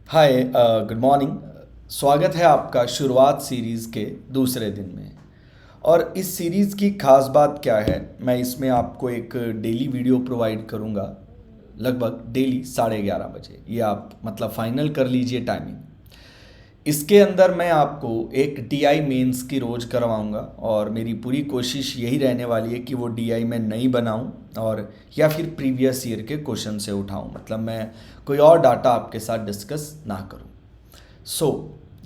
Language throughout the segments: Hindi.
हाय, गुड मॉर्निंग। स्वागत है आपका शुरुआत सीरीज़ के दूसरे दिन में। और इस सीरीज़ की खास बात क्या है, मैं इसमें आपको एक डेली वीडियो प्रोवाइड करूँगा, लगभग डेली 11:30 बजे। ये आप मतलब फाइनल कर लीजिए टाइमिंग। इसके अंदर मैं आपको एक डीआई मेंस की रोज़ करवाऊंगा और मेरी पूरी कोशिश यही रहने वाली है कि वो डीआई मैं नहीं बनाऊं और या फिर प्रीवियस ईयर के क्वेश्चन से उठाऊं, मतलब मैं कोई और डाटा आपके साथ डिस्कस ना करूं।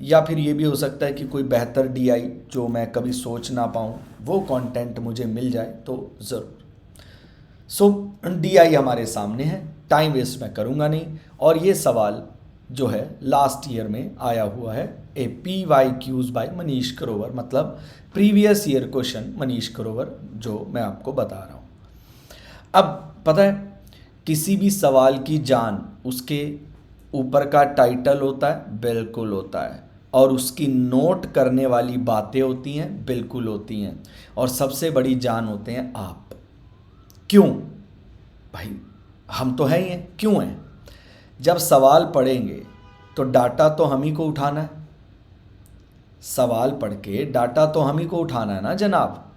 या फिर ये भी हो सकता है कि कोई बेहतर डीआई जो मैं कभी सोच ना पाऊं वो कंटेंट मुझे मिल जाए तो ज़रूर। डीआई हमारे सामने है, टाइम वेस्ट मैं करूँगा नहीं। और ये सवाल जो है लास्ट ईयर में आया हुआ है, A P Y Qs by Manish Grover, मतलब previous year question Manish Grover जो मैं आपको बता रहा हूँ। अब पता है, किसी भी सवाल की जान उसके ऊपर का टाइटल होता है, बिल्कुल होता है, और उसकी नोट करने वाली बातें होती हैं, बिल्कुल होती हैं, और सबसे बड़ी जान होते हैं आप। क्यों भाई? हम तो हैं ही हैं, क्यों हैं? जब सवाल पढ़ेंगे तो डाटा तो हम ही को उठाना है। सवाल पढ़ के डाटा तो हम ही को उठाना है ना जनाब।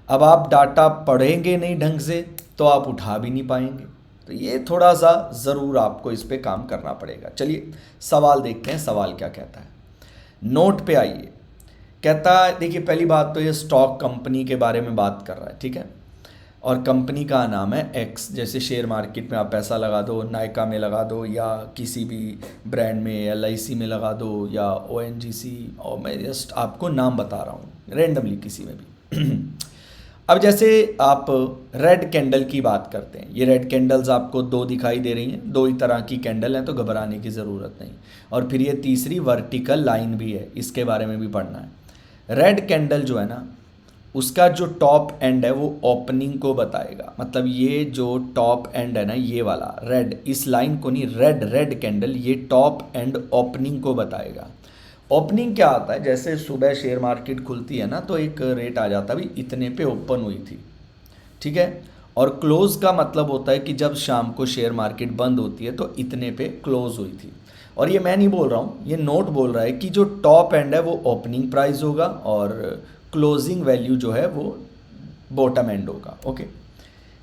अब आप डाटा पढ़ेंगे नहीं ढंग से तो आप उठा भी नहीं पाएंगे। तो ये थोड़ा सा ज़रूर आपको इस पे काम करना पड़ेगा। चलिए सवाल देखते हैं, सवाल क्या कहता है। नोट पे आइए। कहता है, देखिए पहली बात तो ये स्टॉक कंपनी के बारे में बात कर रहा है, ठीक है। और कंपनी का नाम है एक्स। जैसे शेयर मार्केट में आप पैसा लगा दो, नायका में लगा दो, या किसी भी ब्रांड में एलआईसी में लगा दो, या ओएनजीसी, और मैं जस्ट आपको नाम बता रहा हूँ रेंडमली किसी में भी। अब जैसे आप रेड कैंडल की बात करते हैं, ये रेड कैंडल्स आपको दो दिखाई दे रही हैं, दो ही तरह की कैंडल हैं, तो घबराने की ज़रूरत नहीं। और फिर ये तीसरी वर्टिकल लाइन भी है, इसके बारे में भी पढ़ना है। रेड कैंडल जो है ना, उसका जो टॉप एंड है वो ओपनिंग को बताएगा। मतलब ये जो टॉप एंड है ना, ये वाला रेड, इस लाइन को नहीं, रेड रेड कैंडल, ये टॉप एंड ओपनिंग को बताएगा। ओपनिंग क्या आता है, जैसे सुबह शेयर मार्केट खुलती है ना तो एक रेट आ जाता है भी इतने पे ओपन हुई थी, ठीक है। और क्लोज का मतलब होता है कि जब शाम को शेयर मार्केट बंद होती है तो इतने पे क्लोज हुई थी। और ये मैं नहीं बोल रहा हूँ, ये नोट बोल रहा है कि जो टॉप एंड है वो ओपनिंग प्राइस होगा और क्लोजिंग वैल्यू जो है वो बॉटम एंड होगा। ओके।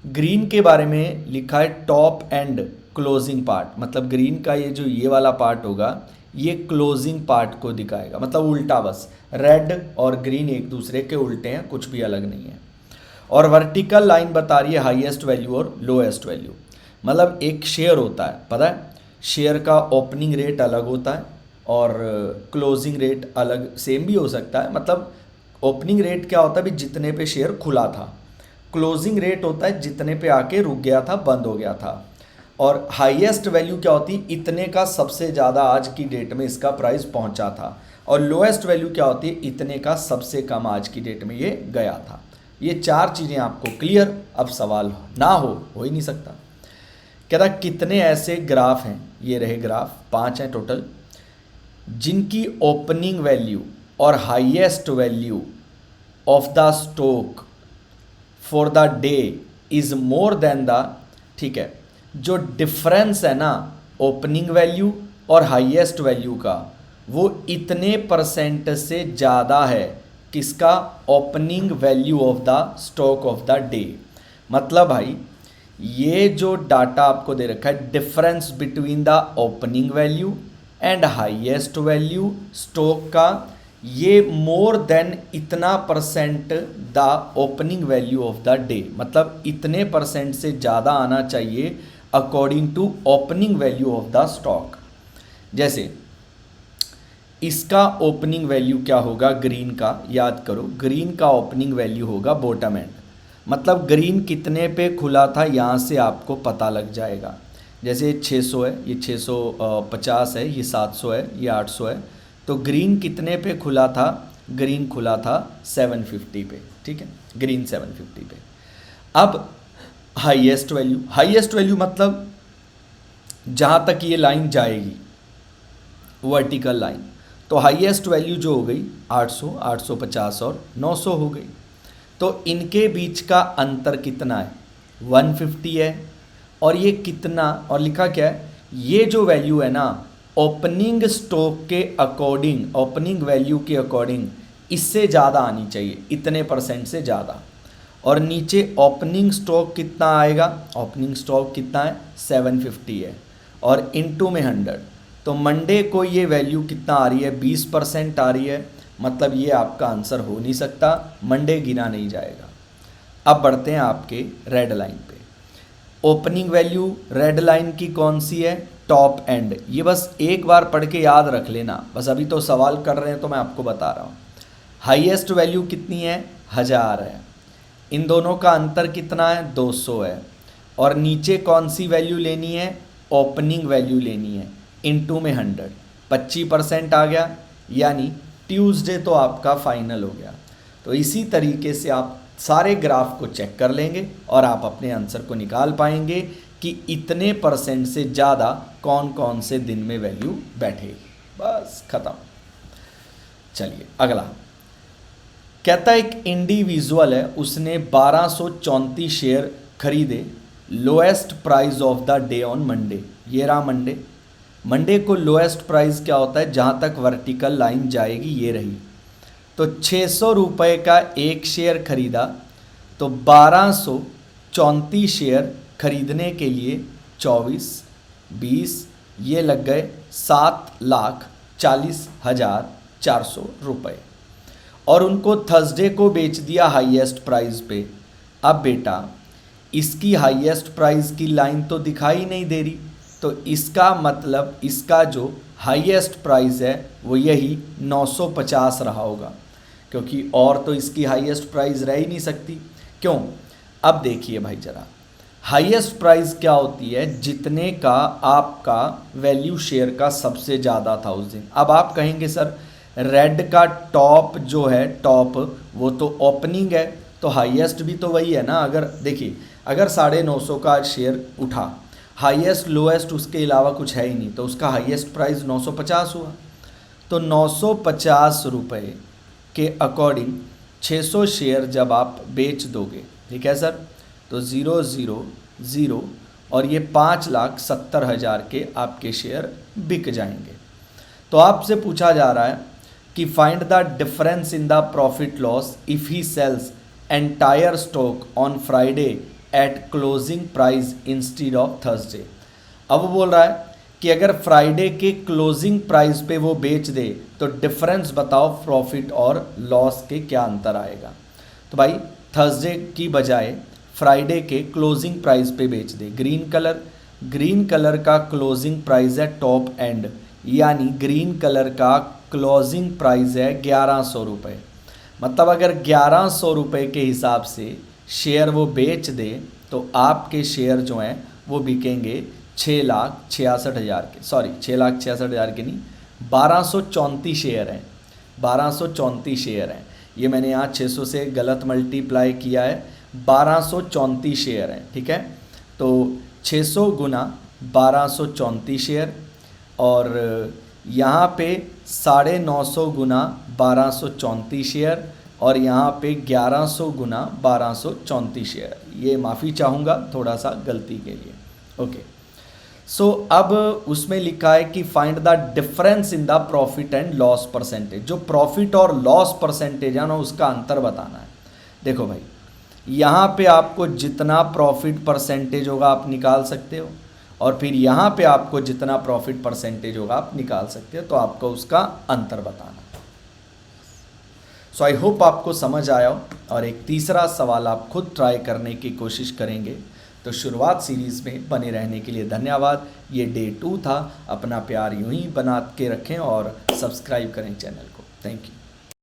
ग्रीन के बारे में लिखा है टॉप एंड क्लोजिंग पार्ट, मतलब ग्रीन का ये जो ये वाला पार्ट होगा ये क्लोजिंग पार्ट को दिखाएगा, मतलब उल्टा। बस रेड और ग्रीन एक दूसरे के उल्टे हैं, कुछ भी अलग नहीं है। और वर्टिकल लाइन बता रही है हाईएस्ट वैल्यू और लोएस्ट वैल्यू। मतलब एक शेयर होता है, पता है, शेयर का ओपनिंग रेट अलग होता है और क्लोजिंग रेट अलग, सेम भी हो सकता है। मतलब ओपनिंग रेट क्या होता है भी जितने पे शेयर खुला था, क्लोजिंग रेट होता है जितने पे आके रुक गया था, बंद हो गया था। और हाईएस्ट वैल्यू क्या होती है, इतने का सबसे ज़्यादा आज की डेट में इसका प्राइस पहुंचा था। और लोएस्ट वैल्यू क्या होती है, इतने का सबसे कम आज की डेट में ये गया था। ये चार चीज़ें आपको क्लियर। अब सवाल ना हो ही नहीं सकता। कहता कितने ऐसे ग्राफ हैं, ये रहे ग्राफ, 5 हैं टोटल, जिनकी ओपनिंग वैल्यू और highest value of the stock for the day is more than the, ठीक है, जो डिफरेंस है ना ओपनिंग वैल्यू और हाईएस्ट वैल्यू का, वो इतने परसेंट से ज़्यादा है किसका, opening value of the stock of the day. मतलब भाई ये जो डाटा आपको दे रखा है, difference between the opening value and highest value stock का, ये मोर देन इतना percent the opening value of the day, मतलब इतने परसेंट से ज़्यादा आना चाहिए according to opening value of the stock. जैसे इसका ओपनिंग वैल्यू क्या होगा, ग्रीन का, याद करो, ग्रीन का ओपनिंग वैल्यू होगा बॉटम एंड। मतलब ग्रीन कितने पे खुला था यहाँ से आपको पता लग जाएगा। जैसे 600 है, ये 650 है, ये 700 है, ये 800 है, तो ग्रीन कितने पे खुला था, ग्रीन खुला था 750 पे, ठीक है, ग्रीन 750 पे। अब हाईएस्ट वैल्यू, हाईएस्ट वैल्यू मतलब जहाँ तक ये लाइन जाएगी, वर्टिकल लाइन, तो हाईएस्ट वैल्यू जो हो गई 800, 850 और 900 हो गई। तो इनके बीच का अंतर कितना है, 150 है। और ये कितना, और लिखा क्या है, ये जो वैल्यू है ना ओपनिंग स्टॉक के अकॉर्डिंग, ओपनिंग वैल्यू के अकॉर्डिंग इससे ज़्यादा आनी चाहिए, इतने परसेंट से ज़्यादा। और नीचे ओपनिंग स्टॉक कितना आएगा, ओपनिंग स्टॉक कितना है 750 है और इनटू में 100, तो मंडे को ये वैल्यू कितना आ रही है 20% आ रही है, मतलब ये आपका आंसर हो नहीं सकता, मंडे गिना नहीं जाएगा। अब बढ़ते हैं आपके रेड लाइन पे। ओपनिंग वैल्यू रेड लाइन की कौन सी है, टॉप एंड। ये बस एक बार पढ़ के याद रख लेना, बस अभी तो सवाल कर रहे हैं तो मैं आपको बता रहा हूँ। हाईएस्ट वैल्यू कितनी है 1000 है, इन दोनों का अंतर कितना है 200 है। और नीचे कौन सी वैल्यू लेनी है, ओपनिंग वैल्यू लेनी है, इनटू में 100, 25% आ गया, यानी ट्यूसडे तो आपका फाइनल हो गया। तो इसी तरीके से आप सारे ग्राफ को चेक कर लेंगे और आप अपने आंसर को निकाल पाएंगे कि इतने परसेंट से ज़्यादा कौन कौन से दिन में वैल्यू बैठेगी। बस खत्म। चलिए अगला कहता है एक इंडिविजुअल है, उसने 1234 शेयर खरीदे, lowest price of the day on Monday. ये रहा मंडे, मंडे को लोएस्ट प्राइस क्या होता है, जहाँ तक वर्टिकल लाइन जाएगी ये रही। तो 600 रुपये का एक शेयर खरीदा, तो 1234 शेयर खरीदने के लिए 24, 20 ये लग गए 7,40,400 रुपये, और उनको थर्सडे को बेच दिया हाईएस्ट प्राइस पे। अब बेटा इसकी हाईएस्ट प्राइस की लाइन तो दिखाई नहीं दे रही, तो इसका मतलब इसका जो हाईएस्ट प्राइस है वो यही 950 रहा होगा, क्योंकि और तो इसकी हाईएस्ट प्राइस रह ही नहीं सकती। क्यों, अब देखिए भाई जरा, हाईएस्ट प्राइस क्या होती है, जितने का आपका वैल्यू शेयर का सबसे ज़्यादा था उस दिन। अब आप कहेंगे सर रेड का टॉप जो है, टॉप वो तो ओपनिंग है, तो हाईएस्ट भी तो वही है ना। अगर देखिए अगर 950 का शेयर उठा, हाईएस्ट लोएस्ट उसके अलावा कुछ है ही नहीं, तो उसका हाईएस्ट प्राइस 950 हुआ। तो 950 रुपये के अकॉर्डिंग 600 शेयर जब आप बेच दोगे, ठीक है सर, तो 000 और ये 5,70,000 के आपके शेयर बिक जाएंगे। तो आपसे पूछा जा रहा है कि find the difference in the profit loss if he sells entire stock on Friday at closing price instead of Thursday. अब वो बोल रहा है कि अगर फ्राइडे के क्लोजिंग प्राइस पे वो बेच दे तो डिफरेंस बताओ प्रॉफिट और लॉस के क्या अंतर आएगा। तो भाई थर्सडे की बजाय फ्राइडे के क्लोजिंग प्राइस पे बेच दे। ग्रीन कलर का क्लोजिंग प्राइस है टॉप एंड, यानी ग्रीन कलर का क्लोजिंग प्राइस है 1100 रुपये। मतलब अगर 1100 रुपये के हिसाब से शेयर वो बेच दे तो आपके शेयर जो हैं वो बिकेंगे 6,66,000 के, सॉरी 6,66,000 के नहीं, 1234 शेयर हैं, 1234 शेयर हैं। ये मैंने यहाँ 600 से गलत मल्टीप्लाई किया है, 1234 शेयर हैं, ठीक है। तो 600 गुना 1234 शेयर, और यहाँ पे 950 गुना 1234 शेयर, और यहाँ पे 1100 गुना 1234 शेयर। ये माफ़ी चाहूँगा थोड़ा सा गलती के लिए, ओके। सो अब उसमें लिखा है कि find the difference in the profit and loss percentage. जो प्रॉफिट और लॉस परसेंटेज है ना, उसका अंतर बताना है। देखो भाई, यहाँ पे आपको जितना प्रॉफिट परसेंटेज होगा आप निकाल सकते हो, और फिर यहाँ पे आपको जितना प्रॉफिट परसेंटेज होगा आप निकाल सकते हो, तो आपको उसका अंतर बताना। सो आई होप आपको समझ आया हो। और एक तीसरा सवाल आप खुद ट्राई करने की कोशिश करेंगे। तो शुरुआत सीरीज़ में बने रहने के लिए धन्यवाद। ये डे 2 था। अपना प्यार यूं ही बना के रखें और सब्सक्राइब करें चैनल को। Thank you.